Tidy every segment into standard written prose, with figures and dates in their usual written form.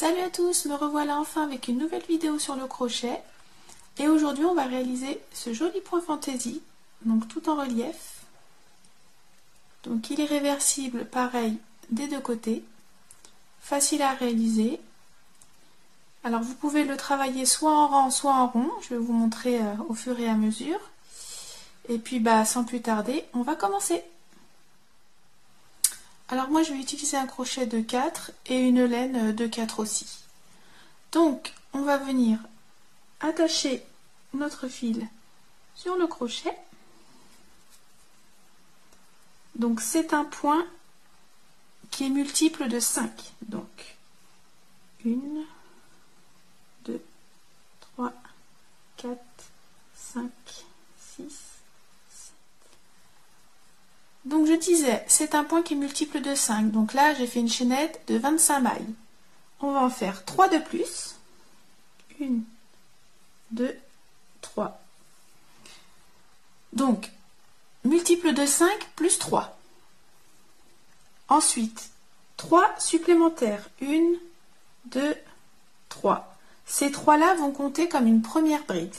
Salut à tous, me revoilà enfin avec une nouvelle vidéo sur le crochet. Et aujourd'hui on va réaliser ce joli point fantaisie, donc tout en relief. Donc il est réversible pareil des deux côtés, facile à réaliser. Alors vous pouvez le travailler soit en rang soit en rond, je vais vous montrer au fur et à mesure. Et puis sans plus tarder, on va commencer. Alors moi je vais utiliser un crochet de 4 et une laine de 4 aussi. Donc on va venir attacher notre fil sur le crochet. Donc c'est un point qui est multiple de 5. Donc 1, 2, 3, 4, 5, 6, 7. Donc je disais, c'est un point qui est multiple de 5. Donc là, j'ai fait une chaînette de 25 mailles. On va en faire 3 de plus. 1, 2, 3. Donc, multiple de 5 plus 3. Ensuite, 3 supplémentaires. 1, 2, 3. Ces 3-là vont compter comme une première bride.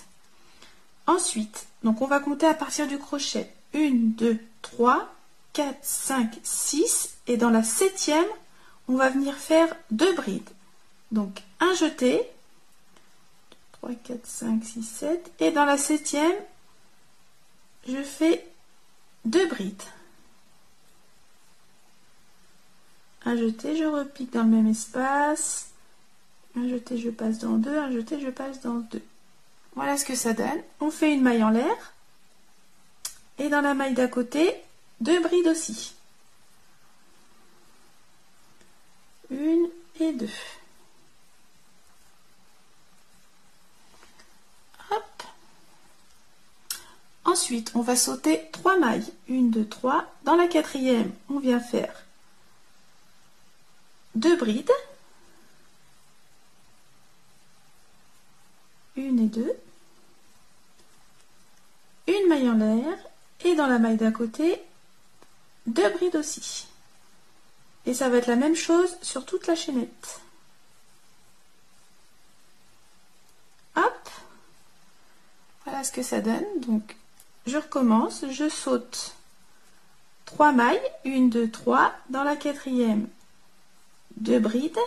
Ensuite, donc on va compter à partir du crochet. 1, 2, 3, 4, 5, 6. Et dans la 7e, on va venir faire 2 brides. Donc, un jeté. 3, 4, 5, 6, 7. Et dans la 7e, je fais 2 brides. Un jeté, je repique dans le même espace. Un jeté, je passe dans 2. Un jeté, je passe dans 2. Voilà ce que ça donne. On fait une maille en l'air. Et dans la maille d'à côté, 2 brides aussi. 1 et 2. Hop. Ensuite, on va sauter 3 mailles. 1, 2, 3. Dans la 4e, on vient faire 2 brides. 1 et 2. Une maille en l'air. Et dans la maille d'à côté, 2 brides aussi. Et ça va être la même chose sur toute la chaînette. Hop. Voilà ce que ça donne. Donc, je recommence. Je saute 3 mailles. 1, 2, 3. Dans la 4e, 2 brides.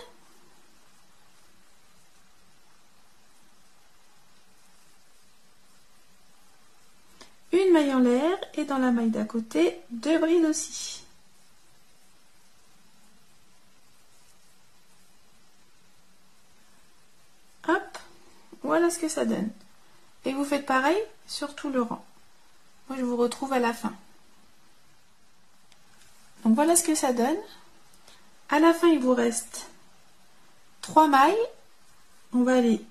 Une maille en l'air et dans la maille d'à côté, 2 brides aussi. Hop, voilà ce que ça donne. Et vous faites pareil sur tout le rang. Moi, je vous retrouve à la fin. Donc voilà ce que ça donne. À la fin, il vous reste 3 mailles. On va aller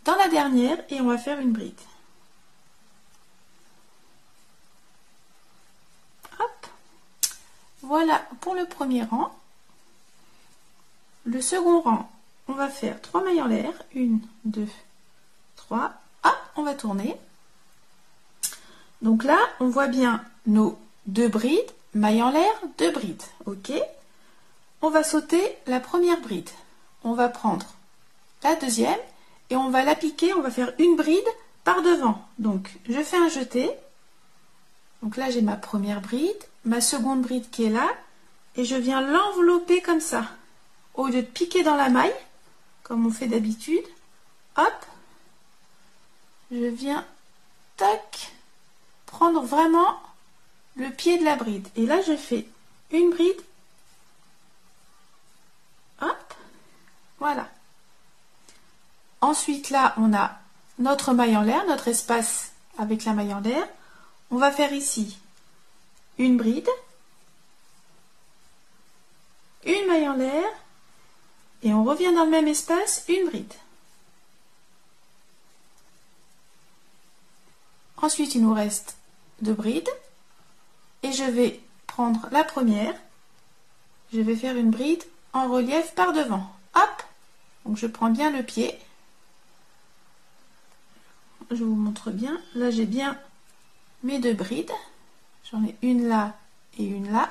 dans la dernière et on va faire une bride. Hop. Voilà pour le premier rang. Le second rang, on va faire 3 mailles en l'air. 1, 2, 3. Hop, on va tourner. Donc là, on voit bien nos 2 brides, mailles en l'air, 2 brides. Ok. On va sauter la première bride. On va prendre la deuxième et on va la piquer. On va faire une bride par devant. Donc, je fais un jeté. Donc là, j'ai ma première bride, ma seconde bride qui est là. Et je viens l'envelopper comme ça. Au lieu de piquer dans la maille, comme on fait d'habitude, hop, je viens, tac, prendre vraiment le pied de la bride. Et là, je fais une bride, hop, voilà. Ensuite, là, on a notre maille en l'air, notre espace avec la maille en l'air. On va faire ici une bride, une maille en l'air, et on revient dans le même espace, une bride. Ensuite, il nous reste 2 brides. Et je vais prendre la première. Je vais faire une bride en relief par devant. Hop! Donc je prends bien le pied. Je vous montre bien. Là, j'ai bien mes 2 brides. J'en ai une là et une là.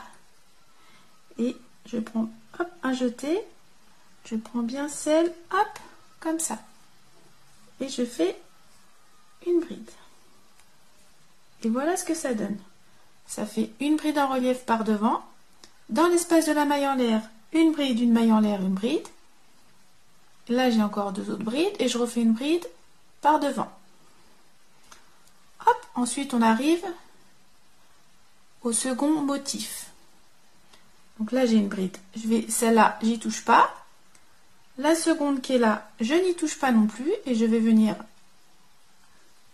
Et je prends hop, un jeté. je prends bien celle, hop, comme ça. Et je fais une bride. Et voilà ce que ça donne. Ça fait une bride en relief par devant. Dans l'espace de la maille en l'air, une bride, une maille en l'air, une bride. Là, j'ai encore deux autres brides et je refais une bride par devant. Hop, ensuite on arrive au second motif. Donc là, j'ai une bride. Celle-là, j'y touche pas. La seconde qui est là, je n'y touche pas non plus et je vais venir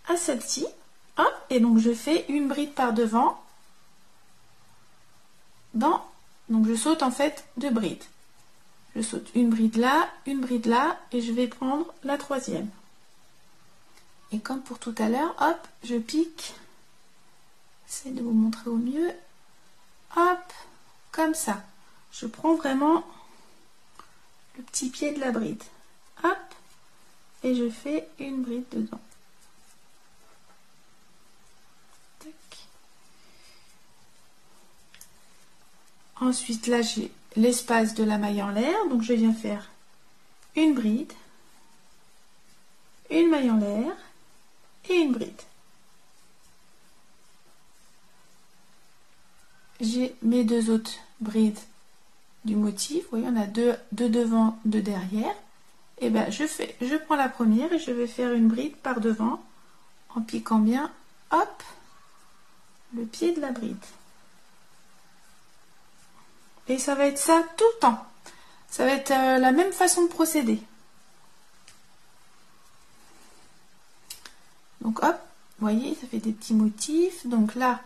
à celle-ci. Hop, et donc je fais une bride par devant. Donc je saute en fait deux brides. Je saute une bride là et je vais prendre la troisième. Et comme pour tout à l'heure, hop, je pique. J'essaie de vous montrer au mieux. Hop, comme ça. Je prends vraiment le petit pied de la bride. Hop, et je fais une bride dedans. Tac. Ensuite, là, j'ai l'espace de la maille en l'air, donc je viens faire une bride, une maille en l'air et une bride. J'ai mes deux autres brides du motif, vous voyez, on a deux devant, deux derrière. Et ben je prends la première et je vais faire une bride par devant en piquant bien, hop, le pied de la bride. Et ça va être ça tout le temps. Ça va être la même façon de procéder. Donc hop, vous voyez, ça fait des petits motifs. Donc là,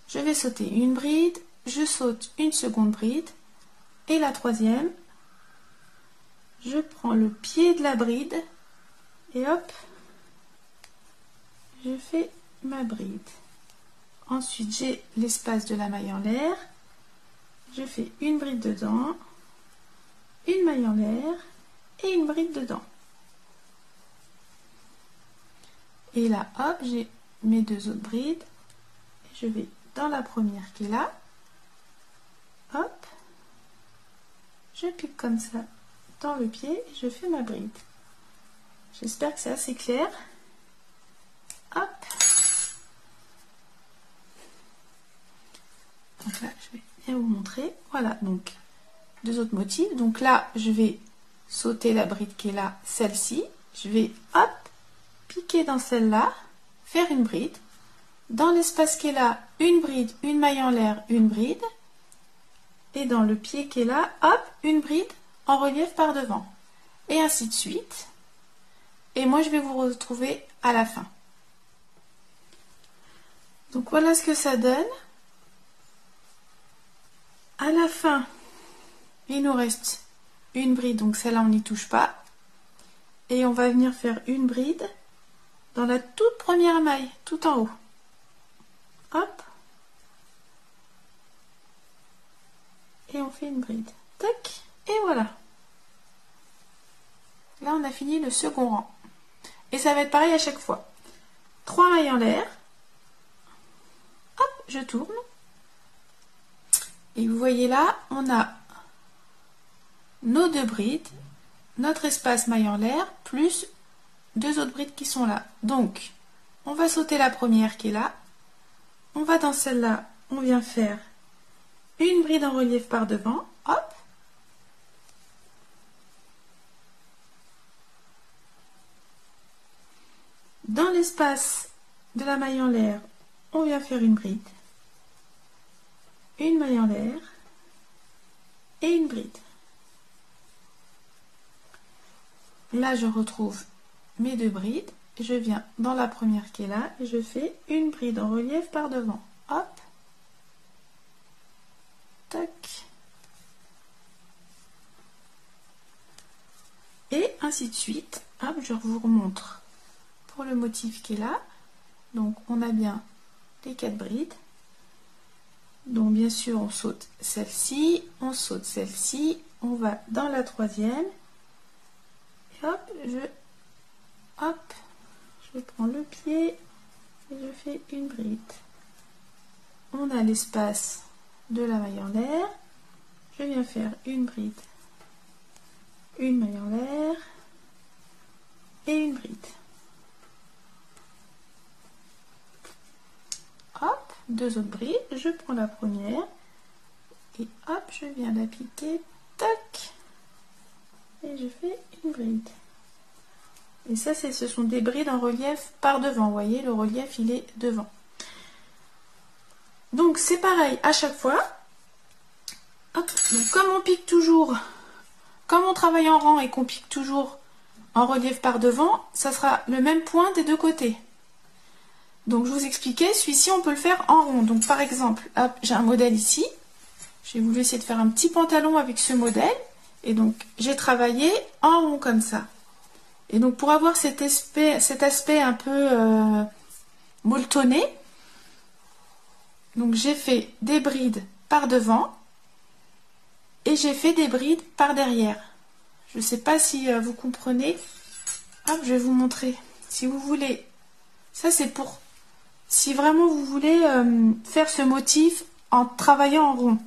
je vais sauter une bride, je saute une seconde bride. Et la troisième, je prends le pied de la bride et hop, je fais ma bride. Ensuite, j'ai l'espace de la maille en l'air. Je fais une bride dedans, une maille en l'air et une bride dedans. Et là, hop, j'ai mes deux autres brides. Et je vais dans la première qui est là. Hop, je pique comme ça dans le pied et je fais ma bride. J'espère que c'est assez clair. Hop. Donc là, je vais bien vous montrer. Voilà, donc deux autres motifs. Donc là, je vais sauter la bride qui est là, celle-ci. Je vais, hop, piquer dans celle-là, faire une bride. Dans l'espace qui est là, une bride, une maille en l'air, une bride. Et dans le pied qui est là, hop, une bride en relief par devant. Et ainsi de suite. Et moi, je vais vous retrouver à la fin. Donc voilà ce que ça donne. À la fin, il nous reste une bride, donc celle-là on n'y touche pas. Et on va venir faire une bride dans la toute première maille, tout en haut. Hop. Et on fait une bride. Tac. Et voilà. Là on a fini le second rang. Et ça va être pareil à chaque fois. 3 mailles en l'air. Hop, je tourne. Et vous voyez là, on a nos deux brides, notre espace maille en l'air, plus deux autres brides qui sont là. Donc, on va sauter la première qui est là. On va dans celle-là, on vient faire une bride en relief par devant. Hop. Dans l'espace de la maille en l'air, on vient faire une bride. Une maille en l'air et une bride. Là, je retrouve mes deux brides. Je viens dans la première qui est là et je fais une bride en relief par devant. Hop. Tac. Et ainsi de suite. Hop, je vous remontre pour le motif qui est là. Donc, on a bien les 4 brides. Donc bien sûr on saute celle-ci, on saute celle-ci, on va dans la troisième, et hop, je prends le pied et je fais une bride. On a l'espace de la maille en l'air, je viens faire une bride, une maille en l'air et une bride. Hop, deux autres brides, je prends la première et hop, je viens la piquer, tac, et je fais une bride. Et ça, ce sont des brides en relief par devant, vous voyez, le relief il est devant. Donc c'est pareil à chaque fois. Hop, donc comme on pique toujours, comme on travaille en rang et qu'on pique toujours en relief par devant, ça sera le même point des deux côtés. Donc je vous expliquais, celui-ci on peut le faire en rond. Donc par exemple, hop, j'ai un modèle ici. J'ai voulu essayer de faire un petit pantalon avec ce modèle. Et donc j'ai travaillé en rond comme ça. Et donc pour avoir cet aspect un peu molletonné, donc j'ai fait des brides par devant et j'ai fait des brides par derrière. Je ne sais pas si vous comprenez. Hop, je vais vous montrer. Si vous voulez, ça c'est pour... Si vraiment vous voulez faire ce motif en travaillant en rond,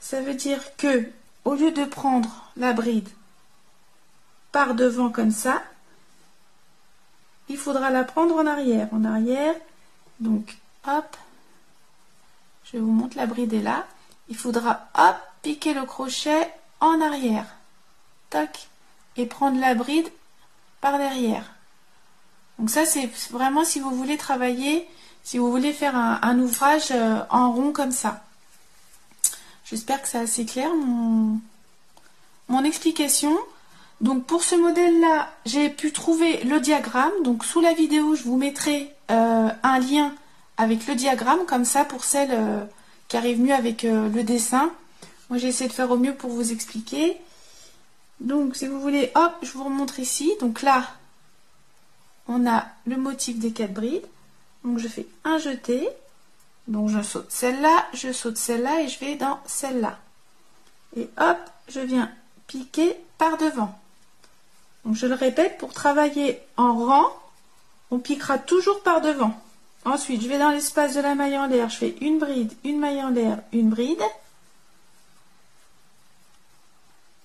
ça veut dire que au lieu de prendre la bride par devant comme ça, il faudra la prendre en arrière. En arrière, donc hop, je vous montre, la bride est là. Il faudra hop, piquer le crochet en arrière, tac, et prendre la bride par derrière. Donc ça c'est vraiment si vous voulez travailler, si vous voulez faire un ouvrage en rond comme ça. J'espère que c'est assez clair mon explication. Donc pour ce modèle là, j'ai pu trouver le diagramme. Donc sous la vidéo, je vous mettrai un lien avec le diagramme, comme ça pour celles qui arrivent mieux avec le dessin. Moi j'ai essayé de faire au mieux pour vous expliquer. Donc si vous voulez, hop, je vous remontre ici. Donc là, on a le motif des 4 brides. Donc je fais un jeté. Donc je saute celle-là, je saute celle-là et je vais dans celle-là. Et hop, je viens piquer par devant. Donc je le répète, pour travailler en rang, on piquera toujours par devant. Ensuite, je vais dans l'espace de la maille en l'air, je fais une bride, une maille en l'air, une bride.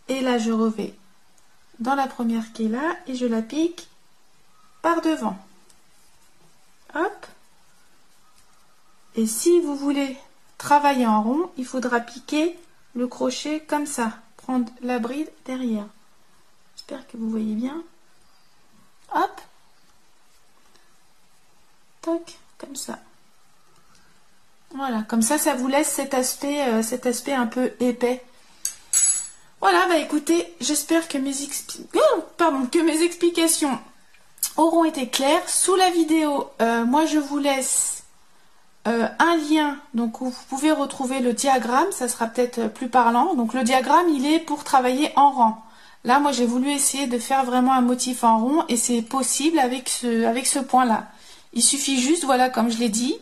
Et là, je revais dans la première qui est là et je la pique par devant. Hop. Et si vous voulez travailler en rond, il faudra piquer le crochet comme ça. Prendre la bride derrière. J'espère que vous voyez bien. Hop. Toc, comme ça. Voilà, comme ça, ça vous laisse cet aspect un peu épais. Voilà, bah écoutez, j'espère que mes explications auront été claires. Sous la vidéo, moi je vous laisse un lien, donc où vous pouvez retrouver le diagramme, ça sera peut-être plus parlant. Donc le diagramme, il est pour travailler en rang. Là, moi j'ai voulu essayer de faire vraiment un motif en rond et c'est possible avec ce point-là. Il suffit juste, voilà, comme je l'ai dit,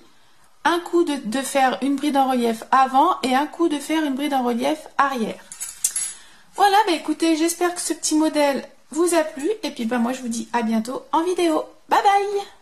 un coup de faire une bride en relief avant et un coup de faire une bride en relief arrière. Voilà, bah écoutez, j'espère que ce petit modèle vous a plu et puis bah moi je vous dis à bientôt en vidéo. Bye bye!